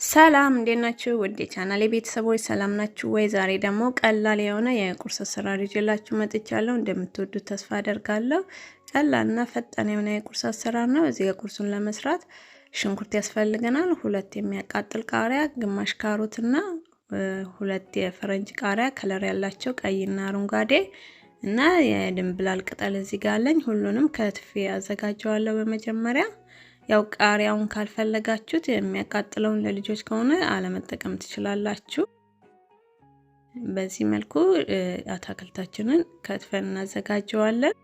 ሰላም እንዴት ናችሁ? ውድ የቻናሌ ቤተሰቦች ሰላም ናችሁ ወይ? ዛሬ ደግሞ ቀላል የሆነ የቁርስ አሰራር ይዤላችሁ መጥቻለሁ። እንደምትወዱት ተስፋ አደርጋለሁ። ቀላልና ፈጣን የሆነ የቁርስ አሰራር ነው። እዚህ ቁርሱን ለመስራት ሽንኩርት ያስፈልገናል። 2 የሚያቃጥል ቃሪያ፣ ግማሽ ካሮትና 2 የፈረንጅ ቃሪያ ከለር ያላቸው ቀይና አረንጓዴ እና የድንብላል ቅጠል እዚህ ጋር አለኝ። ሁሉንም ከትፌ አዘጋጀዋለሁ በመጀመሪያ ያው ቃሪያውን ካልፈለጋችሁት የሚያቃጥለውን ለልጆች ከሆነ አለመጠቀም ትችላላችሁ። በዚህ መልኩ አታክልታችንን ከትፈን እናዘጋጀዋለን።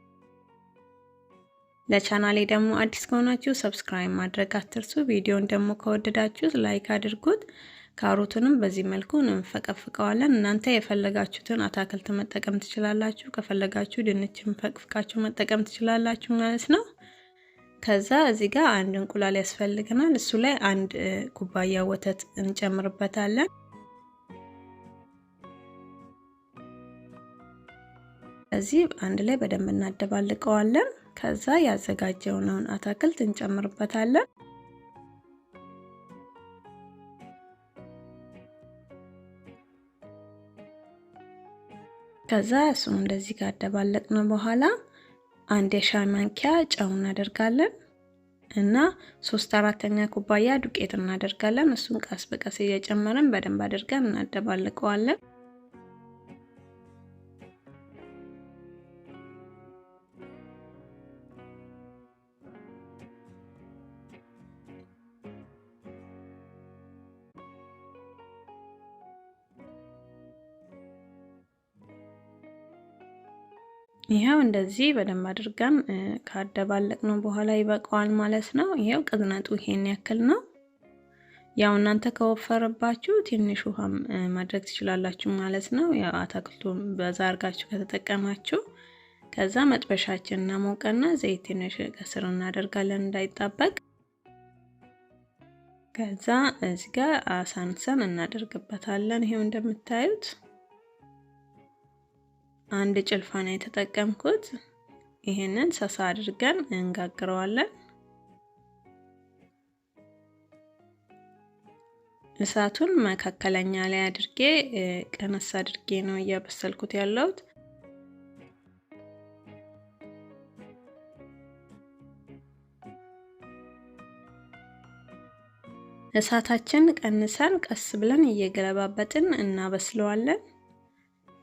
ለቻናሌ ደግሞ አዲስ ከሆናችሁ ሰብስክራይብ ማድረግ አትርሱ። ቪዲዮን ደግሞ ከወደዳችሁት ላይክ አድርጉት። ካሮቱንም በዚህ መልኩ እንፈቀፍቀዋለን። እናንተ የፈለጋችሁትን አታክልት መጠቀም ትችላላችሁ። ከፈለጋችሁ ድንችም ፈቅፍቃችሁ መጠቀም ትችላላችሁ ማለት ነው። ከዛ እዚህ ጋር አንድ እንቁላል ያስፈልገናል። እሱ ላይ 1 ኩባያ ወተት እንጨምርበታለን። እዚህ አንድ ላይ በደንብ እናደባልቀዋለን። ከዛ ያዘጋጀነውን አታክልት እንጨምርበታለን። ከዛ እሱን እንደዚህ ጋር አደባለቅነው በኋላ 1 የሻይ ማንኪያ ጨው እናደርጋለን እና 3/4 ኩባያ ዱቄት እናደርጋለን። እሱን ቀስ በቀስ እየጨመረን በደንብ አድርገን እናደባልቀዋለን። ይሄው እንደዚህ በደንብ አድርገን ካደባለቅነው በኋላ ይበቃዋል ማለት ነው። ይሄው ቅጥነቱ ይሄን ያክል ነው። ያው እናንተ ከወፈረባችሁ ትንሽ ውሃም ማድረግ ትችላላችሁ ማለት ነው። ያው አታክልቱን በዛ አድርጋችሁ ከተጠቀማችሁ። ከዛ መጥበሻችን እናሞቀና ዘይት ትንሽ ከስር እናደርጋለን እንዳይጣበቅ። ከዛ እዚህ ጋር አሳንሰን እናደርግበታለን። ይሄው እንደምታዩት 1 ጭልፋ ነው የተጠቀምኩት። ይሄንን ሰሳ አድርገን እንጋግረዋለን። እሳቱን መካከለኛ ላይ አድርጌ ቀነስ አድርጌ ነው እያበሰልኩት ያለሁት። እሳታችን ቀንሰን ቀስ ብለን እየገለባበጥን እናበስለዋለን።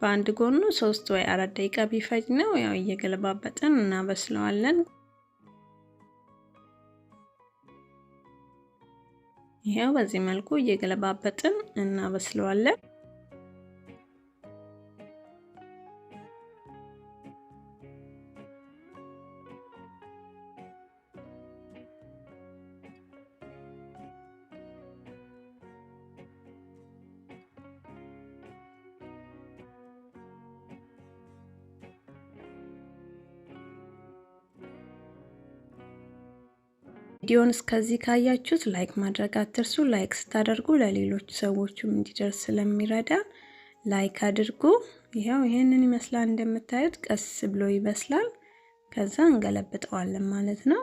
በአንድ ጎኑ 3 ወይ 4 ደቂቃ ቢፈጅ ነው። ያው እየገለባበጥን እናበስለዋለን። ይሄው በዚህ መልኩ እየገለባበጥን እናበስለዋለን። ቪዲዮን እስከዚህ ካያችሁት ላይክ ማድረግ አትርሱ። ላይክ ስታደርጉ ለሌሎች ሰዎችም እንዲደርስ ስለሚረዳ ላይክ አድርጉ። ይሄው ይሄንን ይመስላል እንደምታዩት ቀስ ብሎ ይበስላል። ከዛ እንገለብጠዋለን ማለት ነው።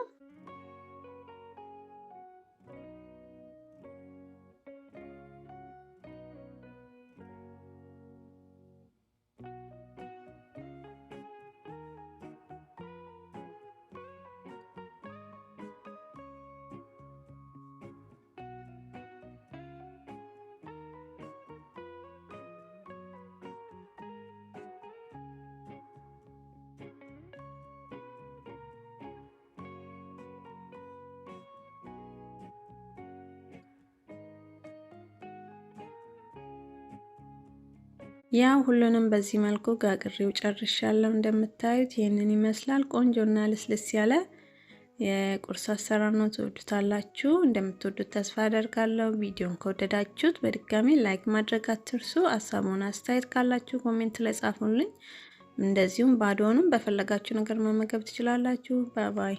ያው ሁሉንም በዚህ መልኩ ጋግሬው ጨርሻለሁ። እንደምታዩት ይሄንን ይመስላል። ቆንጆና ልስልስ ያለ የቁርስ አሰራር ነው። ትወዱታላችሁ። እንደምትወዱት ተስፋ አደርጋለሁ። ቪዲዮን ከወደዳችሁት በድጋሚ ላይክ ማድረግ አትርሱ። ሀሳቡን አስተያየት ካላችሁ ኮሜንት ላይ ጻፉልኝ። እንደዚሁም ባዶውንም በፈለጋችሁ ነገር መመገብ ትችላላችሁ። ባይ ባይ።